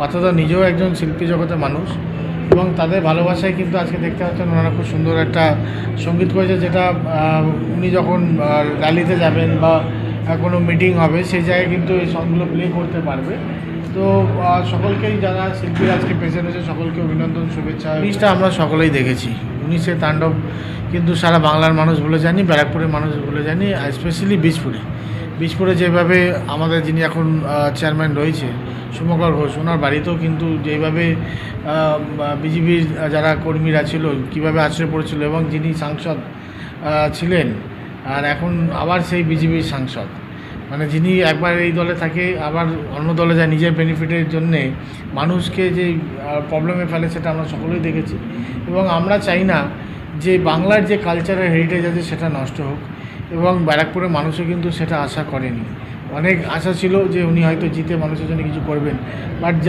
পাত্রদা নিজেও একজন শিল্পী জগতের মানুষ এবং তাদের ভালোবাসায় কিন্তু আজকে দেখতে পাচ্ছেন ওনারা খুব সুন্দর একটা সঙ্গীত করেছে, যেটা উনি যখন র্যালিতে যাবেন বা কোনো মিটিং হবে সেই জায়গায় কিন্তু এই সংগুলো প্লে করতে পারবে। তো সকলকেই যারা শিল্পীরা আজকে প্রেজেন্ট হয়েছে সকলকে অভিনন্দন, শুভেচ্ছা। জিনিসটা আমরা সকলেই দেখেছি, উনিশের তাণ্ডব কিন্তু সারা বাংলার মানুষ ভুলে যায়নি, ব্যারাকপুরের মানুষ ভুলে যায়নি, স্পেশালি বীজপুরে যেভাবে আমাদের যিনি এখন চেয়ারম্যান রয়েছে শুভঙ্কর ঘোষ, ওনার বাড়িতেও কিন্তু যেভাবে বিজেপির যারা কর্মীরা ছিল কীভাবে আশ্রয় পড়েছিল এবং যিনি সাংসদ ছিলেন আর এখন আবার সেই বিজেপির সাংসদ, মানে যিনি একবার এই দলে থাকে আবার অন্য দলে যায় নিজের বেনিফিটের জন্যে মানুষকে যে প্রবলেমে ফেলে সেটা আমরা সকলেই দেখেছি। এবং আমরা চাই না যে বাংলার যে কালচারাল হেরিটেজ আছে সেটা নষ্ট হোক, এবং ব্যারাকপুরের মানুষও কিন্তু সেটা আশা করেনি। অনেক আশা ছিল যে উনি হয়তো জিতে মানুষের জন্য কিছু করবেন, বাট